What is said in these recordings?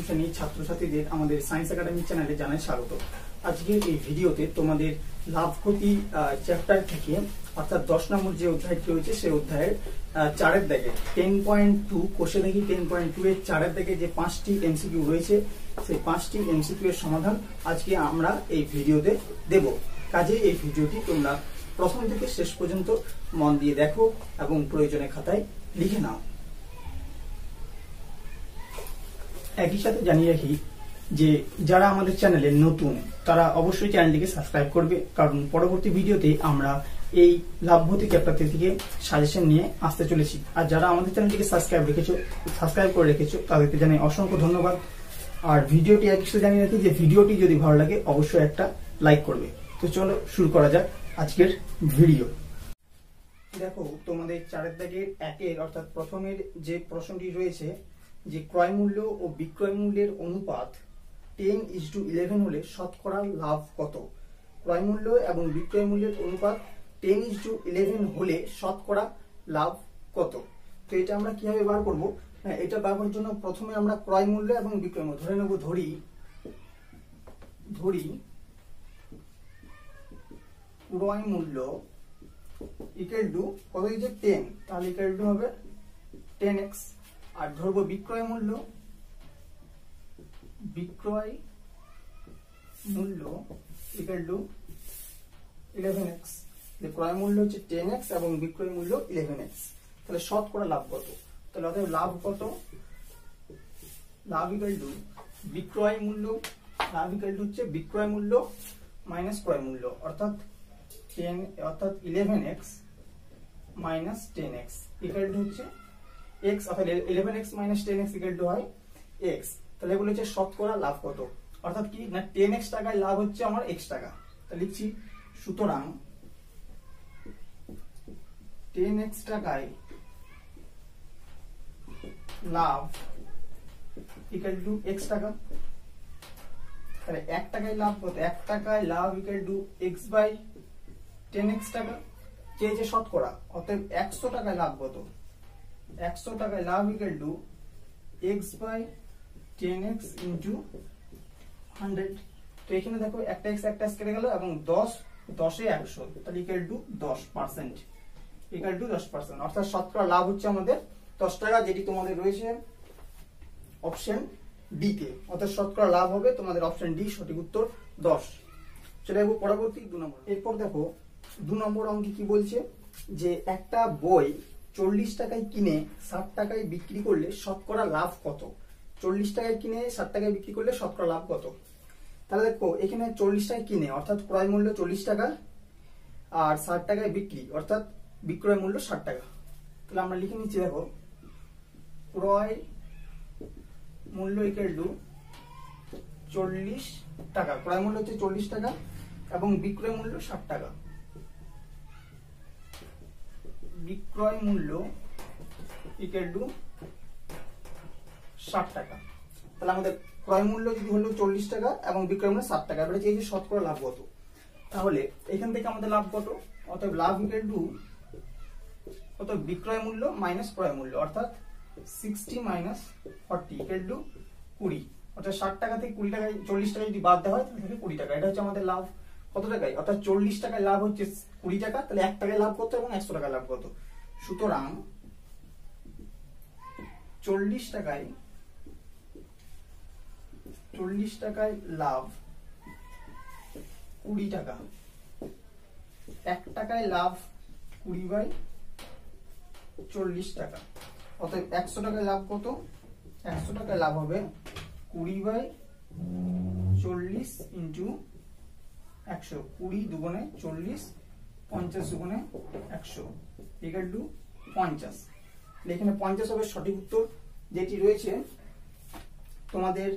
শ্রেণীর ছাত্রছাত্রীদের আমাদের সায়েন্স একাডেমি চ্যানেলে জানাই স্বাগত। আজকের এই ভিডিওতে তোমাদের লাভ ক্ষতি চ্যাপ্টার থেকে অর্থাৎ 10 নম্বর যে অধ্যায়টি রয়েছে সেই অধ্যায়ের 4-এর দাগে 10.2 কোষে দেখি 10.2 এর 4-এর দাগে যে 5টি এমসিকিউ রয়েছে সেই 5টি এমসিকিউ এর সমাধান আজকে আমরা এই ভিডিওতে দেব। কাজে এই ভিডিওটি তোমরা প্রথম থেকে শেষ পর্যন্ত মন দিয়ে দেখো এবং প্রয়োজনে খাতায় লিখে নাও। একই সাথে জানিয়ে রাখি যে যারা আমাদের চ্যানেলে নতুন তারা অবশ্যই চ্যানেলটিকে সাবস্ক্রাইব করবে, কারণ পরবর্তী ভিডিওতে আমরা এই লাভভূতি চ্যাপ্টার থেকে সাজেশন নিয়ে আসতে চলেছি। আর যারা আমাদের চ্যানেলটিকে সাবস্ক্রাইব করে রেখেছো তাদেরকে জানাই অসংখ্য ধন্যবাদ। আর ভিডিওটি একই সাথে জানিয়ে রাখি যে ভিডিওটি যদি ভালো লাগে অবশ্যই একটা লাইক করবে। তো চলো শুরু করা যাক আজকের ভিডিও। দেখো তোমাদের 4-এর দাগের 1-এর অর্থাৎ প্রথমের যে প্রশ্নটি রয়েছে যে ক্রয় মূল্য ও বিক্রয় মূল্যের অনুপাত 10:11 হলে শতকরা লাভ কত? ক্রয় মূল্য এবং বিক্রয় মূল্যের অনুপাত 10:11 হলে শতকরা লাভ কত? তো এটা আমরা কিভাবে বার করব? এটা বার করার জন্য প্রথমে আমরা ক্রয় মূল্য এবং বিক্রয় মূল্য ধরে নেব। ধরি ক্রয় মূল্য ইকুয়াল টু কত হয়েছে 10, তাহলে ইকুয়াল টু হবে 10x। আর ধরবো বিক্রয় মূল্য ইকুয়াল টু 11x। ক্রয় মূল্য হচ্ছে 10x এবং বিক্রয় মূল্য 11x। তাহলে শতকরা লাভ কত? তাহলে অতএব লাভ কত? লাভ ইকুয়াল টু বিক্রয় মূল্য, লাভ ইকুয়াল টু হচ্ছে বিক্রয় মূল্য মাইনাস ক্রয় মূল্য অর্থাৎ 11x minus 10x equal to হচ্ছে x। অর্থাৎ 11x minus 10x equal to হয় x। তাহলে এগুলো হচ্ছে শতকরা লাভ কত, অর্থাৎ কি না 10x টাকায় লাভ হচ্ছে আমার x টাকা। তাহলে লিখছি সুতরাং 10x টাকায় লাভ ইকুয়াল টু x টাকা। তাহলে 1 টাকায় লাভ কত? 1 টাকায় লাভ equal to x by 10x টাকা। চেয়েছে শতকরা, অতএব 100 টাকায় লাভ কত? 100 টাকায় লাভ equal to x by 10x into 100। তো এখানে দেখো একটা x কেটে গেল এবং 10 এ 100, তাহলে ইকুয়াল টু 10%, ইকুয়াল টু 10%। অর্থাৎ শতকরা লাভ হচ্ছে আমাদের 10 টাকা, যেটি তোমাদের রয়েছে অপশন ডি তে। অর্থাৎ শতকরা লাভ হবে তোমাদের অপশন ডি, সঠিক উত্তর 10। চলে যাবো পরবর্তী 2 নম্বর। এরপর দেখো 2 নম্বর অঙ্কে কি বলছে যে একটা বই 40 টাকায় কিনে 60 টাকায় বিক্রি করলে শতকরা লাভ কত? 40 টাকায় কিনে 60 টাকায় বিক্রি করলে শতকরা লাভ কত? তাহলে দেখো এখানে 40 টাকায় কিনে অর্থাৎ ক্রয় মূল্য 40 টাকা আর 60 টাকায় বিক্রি অর্থাৎ বিক্রয় মূল্য 60 টাকা। তাহলে আমরা লিখে নিচ্ছি, দেখো ক্রয় মূল্য ইকুয়াল টু 40 টাকা, ক্রয় মূল্য হচ্ছে 40 টাকা এবং বিক্রয় মূল্য 60 টাকা। বিক্রয় মূল্য ইকুয়াল টু 60 টাকা। তাহলে আমাদের ক্রয় মূল্য যদি হলো 40 টাকা এবং বিক্রয় মূল্য 60 টাকা, এবারে চেয়েছি শতকরা লাভ কত। তাহলে এখান থেকে আমাদের লাভ কত? অতএব লাভ ইকুয়াল টু কত? বিক্রয় মূল্য মাইনাস ক্রয় মূল্য অর্থাৎ 60 মাইনাস 40 ইকুয়াল টু 20। অর্থাৎ 60 টাকা থেকে 20 টাকায় 40 টাকা যদি বাদ দেওয়া হয় তাহলে 20 টাকা। এটা হচ্ছে আমাদের লাভ কত টাকায়? অর্থাৎ 40 টাকায় লাভ হচ্ছে 20 টাকা। তাহলে 1 টাকায় লাভ কত এবং 100 টাকায় লাভ কত? সুতরাং 40 টাকায় লাভ 20 টাকা, 1 টাকায় লাভ 20 বাই 40 টাকা। অতএব 100 টাকায় লাভ কত? 100 টাকায় লাভ হবে 20 বাই 40 ইন্টু 100। 20 দুগুণে 40, 50 দুগুণে 100 ইকুয়াল টু 50। এখানে 50 হবে সঠিক উত্তর, যেটি রয়েছে তোমাদের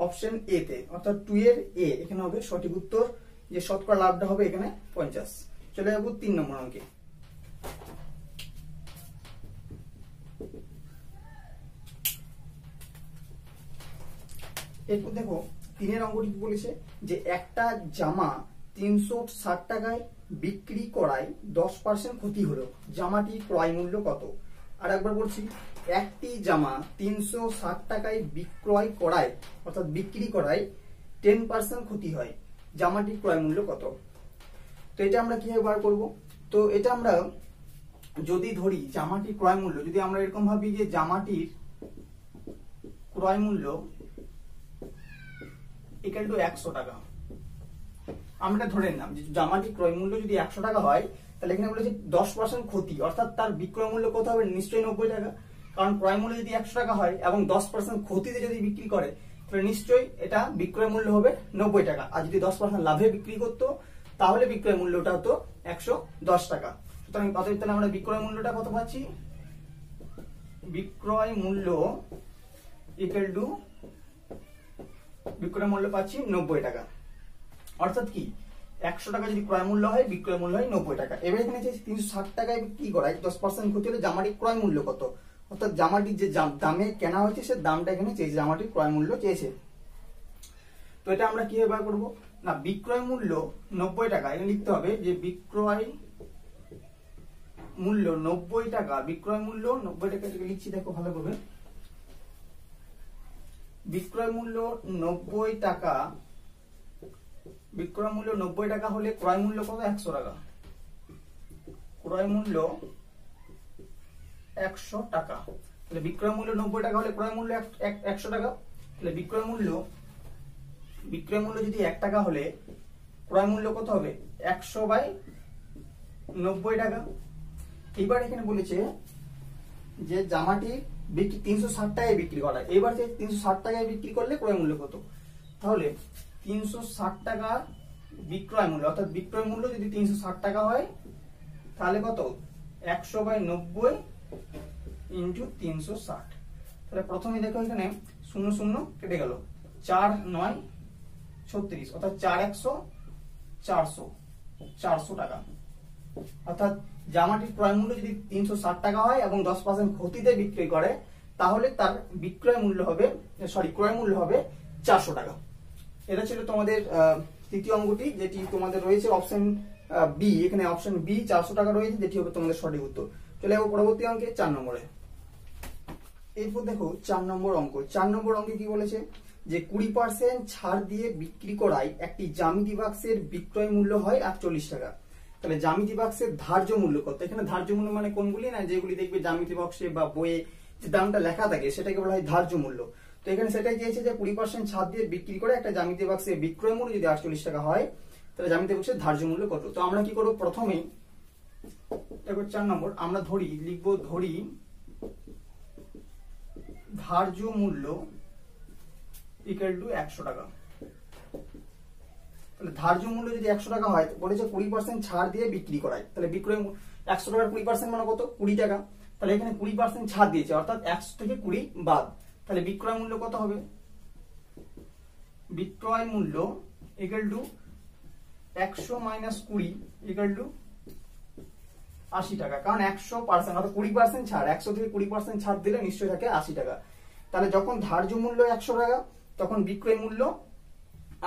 অপশন এ তে, অর্থাৎ 2 এর এ। এখানে হবে সঠিক উত্তর, যে শতকরা লাভটা হবে এখানে 50। চলে যাবো 3 নম্বর অঙ্কে। এরপর দেখো 3 অঙ্কটি কি বলেছে যে একটা জামা 360 টাকায় বিক্রি করায় 10% ক্ষতি হলো, জামাটি ক্রয় মূল্য কত? আর একবার বলছি, একটি জামা 360 টাকায় বিক্রয় করায় অর্থাৎ বিক্রি করায় 10% ক্ষতি হয়, জামাটির ক্রয় মূল্য কত? তো এটা আমরা কিভাবে বার করব? তো এটা আমরা যদি ধরি জামাটির ক্রয় মূল্য, যদি আমরা এরকম ভাবি যে জামাটির ক্রয় মূল্য ইকুয়াল টু 100 টাকা, আমরা ধরে নিলাম যে জামাটির ক্রয় মূল্য যদি 100 টাকা হয়, তাহলে এখানে বলেছে 10% ক্ষতি, অর্থাৎ তার বিক্রয় মূল্য কত হবে? নিশ্চয়ই 90 টাকা, কারণ ক্রয় মূল্য যদি 100 টাকা হয় এবং 10% ক্ষতিতে যদি বিক্রি করে, তাহলে নিশ্চয়ই এটা বিক্রয় মূল্য হবে 90 টাকা। আর যদি 10% লাভে বিক্রি করতো, তাহলে বিক্রয় মূল্যটা হতো 110 টাকা। সুতরাং তাহলে আমরা বিক্রয় মূল্যটা কত পাচ্ছি? বিক্রয় মূল্য ইকুয়াল টু বিক্রয় মূল্য পাচ্ছি 90 টাকা। অর্থাৎ কি, 100 টাকা যদি ক্রয় মূল্য হয়, বিক্রয় মূল্য হয় 90 টাকা। এবার এখানে 360 টাকায় বিক্রি করায় 10% ক্ষতি হলে জামাটির ক্রয় মূল্য কত? অর্থাৎ জামাটির যে দামে কেনা হয়েছে সে দামটা এখানে চেয়েছে, জামাটির ক্রয় মূল্য চেয়েছে। তো এটা আমরা কিভাবে বার করবো? না, বিক্রয় মূল্য 90 টাকা, এখানে লিখতে হবে যে বিক্রয় মূল্য 90 টাকা, বিক্রয় মূল্য 90 টাকা লিখছি, দেখো ভালোভাবে। বিক্রয় মূল্য 90 টাকা, বিক্রয় মূল্য 90 টাকা হলে ক্রয় মূল্য কত? 100 টাকা। ক্রয় মূল্য 100 টাকা, তাহলে বিক্রয় মূল্য 90 টাকা হলে ক্রয় মূল্য 100 টাকা। তাহলে বিক্রয় মূল্য যদি 1 টাকা হলে ক্রয় মূল্য কত হবে? 100/90 টাকা। এবার এখানে বলেছে যে জামাটি 360 টাকায় বিক্রি করা, এবার 360 টাকায় বিক্রি করলে ক্রয় মূল্য কত? তাহলে 360 টাকা বিক্রয় মূল্য, অর্থাৎ বিক্রয় মূল্য যদি 360 টাকা হয়, তাহলে কত? 100/90 ইন্টু 360। তাহলে প্রথমে দেখো এখানে 0 0 কেটে গেল, 4 9 36, অর্থাৎ 4 100 400 টাকা। অর্থাৎ জামাটির ক্রয় মূল্য যদি 360 টাকা হয় এবং 10% ক্ষতিতে বিক্রি করে, তাহলে তার বিক্রয় মূল্য হবে, ক্রয় মূল্য হবে 400 টাকা। এটা ছিল তোমাদের তৃতীয় অঙ্কটি, যেটি তোমাদের রয়েছে অপশন বি। এখানে অপশন বি 400 টাকা রয়েছে, যেটি হবে তোমাদের সঠিক উত্তর। চলে যাবো পরবর্তী অঙ্কে, 4 নম্বরে। এরপর দেখো 4 নম্বর অঙ্ক। 4 নম্বর অঙ্কে কি বলেছে যে 20% ছাড় দিয়ে বিক্রি করায় একটি জ্যামিতি বাক্সের বিক্রয় মূল্য হয় 48 টাকা। তাহলে জ্যামিতি বাক্সের ধার্য মূল্য কত? এখানে ধার্য মূল্য মানে কোনগুলি? না, যেগুলি দেখবে জ্যামিতি বাক্সে বা বইয়ে যে দামটা লেখা থাকে সেটাকে বলা হয় ধার্য মূল্য। তো এখানে সেটাই চেয়েছে যে 20% ছাড় দিয়ে বিক্রি করে একটা জ্যামিতি বাক্সের বিক্রয় মূল্য যদি 48 টাকা হয়, তাহলে জ্যামিতি বাক্সের ধার্য মূল্য কত? তো আমরা কি করবো? প্রথমেই দেখো 4 নম্বর আমরা লিখবো ধার্য মূল্য ইকুয়াল টু 100 টাকা। তাহলে ধার্য মূল্য যদি 100 টাকা হয়, বলেছে 20% ছাড় দিয়ে বিক্রি করায়, তাহলে বিক্রয় 100 টাকার 20% মানে কত? 20 টাকা। তাহলে এখানে 20% ছাড় দিয়েছে, অর্থাৎ 100 থেকে 20 বাদ, তাহলে বিক্রয় মূল্য কত হবে? বিক্রয় মূল্য equal to 100 minus 20 equal to 80 টাকা। কারণ 100% অর্থাৎ 20% ছাড়, 100 থেকে 20% ছাড় দিলে নিশ্চয়ই থাকে 80 টাকা। তাহলে যখন ধার্য মূল্য 100 টাকা, তখন বিক্রয় মূল্য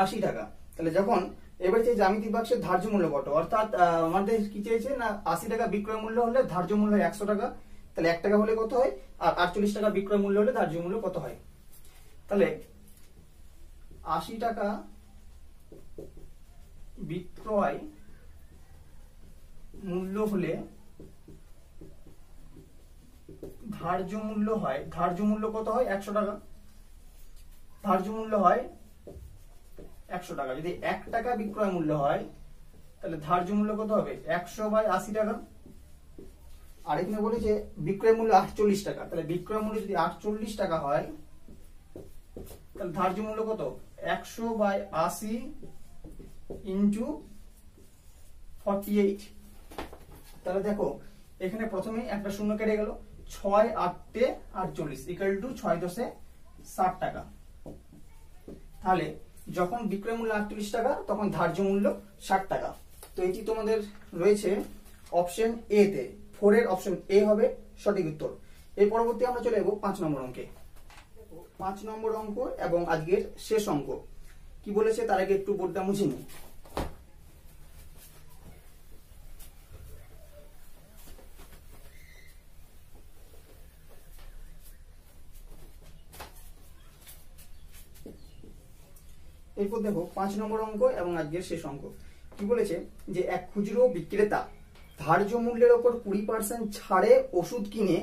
80 টাকা। তাহলে যখন এবার যে জ্যামিতি বাক্সের ধার্য মূল্য কত, অর্থাৎ আমাদের কি চেয়েছে না 80 টাকা বিক্রয় মূল্য হলে ধার্য মূল্য হয় 100 টাকা, তাহলে 1 টাকা হলে কত হয়? আর 48 টাকা বিক্রয় মূল্য হলে ধার্য মূল্য কত হয়? তাহলে 80 টাকা বিক্রয় মূল্য হলে ধার্য মূল্য হয়, ধার্য মূল্য কত হয়? 100 টাকা। ধার্য মূল্য হয় 100 টাকা। যদি 1 টাকা বিক্রয় মূল্য হয়, তাহলে ধার্য মূল্য কত হবে? 100/80 টাকা। আর এখানে বলেছে বিক্রয় মূল্য 48 টাকা, তাহলে বিক্রয় মূল্য যদি 48 টাকা হয়, তাহলে ধার্য মূল্য কত? 100/80 ইন্টু 48। তাহলে দেখো এখানে প্রথমে একটা শূন্য কেটে গেল, 6 8 48 ইকুয়াল টু 6 10 60 টাকা। তাহলে যখন বিক্রয় মূল্য 48 টাকা, তখন ধার্য মূল্য 60 টাকা। তো এটি তোমাদের রয়েছে অপশন এ তে, 4 এর অপশন এ হবে সঠিক উত্তর। এর পরবর্তী আমরা চলে যাব 5 নম্বর অঙ্কে। 5 নম্বর অঙ্ক এবং আজকের শেষ অঙ্ক কি বলেছে তার আগে একটু বোর্ডটা মুছে নিই। এরপর দেখো 5 নম্বর অঙ্ক এবং আজকের শেষ অঙ্ক। কি বলেছে যে এক খুচরো বিক্রেতা ধার্য মূল্যের ওপর 20% ছাড়ে ওষুধ কিনে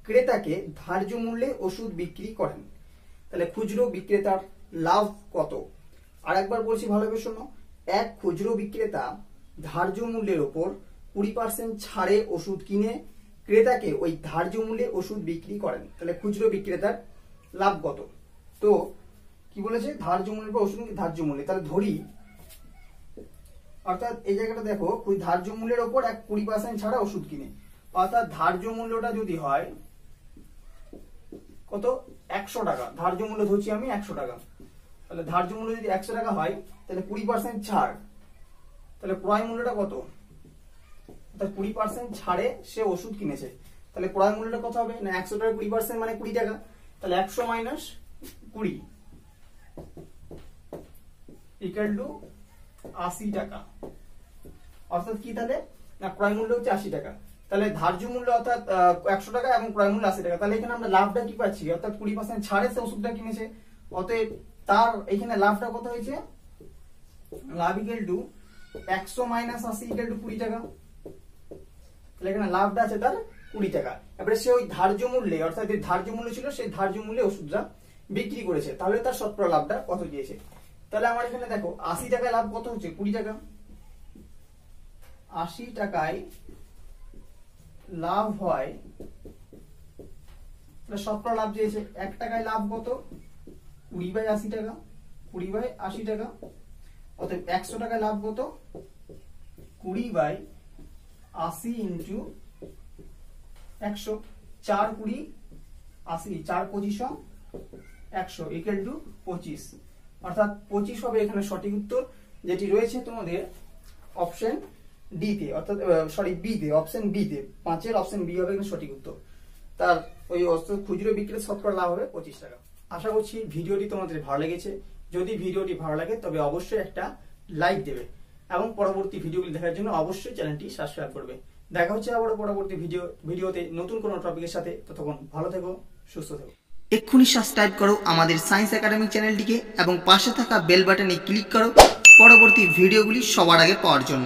ক্রেতাকে ধার্য মূল্যে ওষুধ বিক্রি করেন। তাহলে খুচরো বিক্রেতার লাভ কত? আরেকবার বলছি ভালোভাবে শোনো। এক খুচরো বিক্রেতা ধার্য মূল্যের ওপর 20% ছাড়ে ওষুধ কিনে ক্রেতাকে ওই ধার্য মূল্যে ওষুধ বিক্রি করেন। তাহলে খুচরো বিক্রেতার লাভ কত? তো কি বলেছে, ধার্য মূল্যের উপর ওষুধ ধার্য মূল্যে, তাহলে ধরি অর্থাৎ এই জায়গাটা দেখো ধার্য মূল্যের ওপর 20% ছাড়া ওষুধ কিনে, অর্থাৎ ধার্য মূল্যটা যদি হয় কত, 100 টাকা। ধার্য মূল্য ধরছি আমি 100 টাকা। তাহলে ধার্য মূল্য যদি 100 টাকা হয় তাহলে 20% ছাড়, তাহলে ক্রয় মূল্যটা কত? অর্থাৎ 20% ছাড়ে সে ওষুধ কিনেছে, তাহলে ক্রয় মূল্যটা কত হবে না, 100 টাকা 20% মানে 20 টাকা। তাহলে 100 মাইনাস 20 ইকুয়াল টু 80 টাকা। অর্থাৎ কি, তাহলে না ক্রয় মূল্য হচ্ছে 80 টাকা। তাহলে ধার্য মূল্য অর্থাৎ 100 টাকা এবং ক্রয় মূল্য 80 টাকা। তাহলে এখানে আমরা লাভটা কি পাচ্ছি, অর্থাৎ 20% ছাড়ে সে ওষুধটা কিনেছে, অতএব তার এখানে লাভটা কত হয়েছে, লাভ equal to 100 minus 80 equal to 20 টাকা। তাহলে এখানে লাভটা আছে তার 20 টাকা। এবারে সে ওই ধার্য মূল্যে, অর্থাৎ যে ধার্য মূল্য ছিল সেই ধার্য মূল্যে ওষুধটা বিক্রি করেছে, তাহলে তার শতকরা লাভটা কত দিয়েছে। তাহলে আমার এখানে দেখো 80 টাকায় লাভ কত হচ্ছে, 20 টাকা। 80 টাকায় লাভ হয়, শতকরা লাভ দিয়েছে 1 টাকায় লাভ কত, 20/80 টাকা, 20/80 টাকা। অতএব 100 টাকায় লাভ কত, 20/80 ইন্টু 100, 4 20 80, 4 25 100 ইকুয়াল টু 25। অর্থাৎ 25 হবে এখানে সঠিক উত্তর, যেটি রয়েছে তোমাদের অপশন ডি তে, অর্থাৎ বি তে, অপশন বি তে, 5 এর অপশন বি হবে এখানে সঠিক উত্তর। তার ওই খুচরো বিক্রির শতকরা লাভ হবে 25 টাকা। আশা করছি ভিডিওটি তোমাদের ভালো লেগেছে। যদি ভিডিওটি ভালো লাগে তবে অবশ্যই একটা লাইক দেবে এবং পরবর্তী ভিডিওগুলি দেখার জন্য অবশ্যই চ্যানেলটি সাবস্ক্রাইব করবে। দেখা হচ্ছে আবার পরবর্তী ভিডিওতে নতুন কোনো টপিকের সাথে। ততক্ষণ ভালো থেকো, সুস্থ থেকো। এক্ষুনি সাবস্ক্রাইব করো আমাদের সায়েন্স একাডেমি চ্যানেলটিকে এবং পাশে থাকা বেল বাটনে ক্লিক করো পরবর্তী ভিডিওগুলি সবার আগে পাওয়ার জন্য।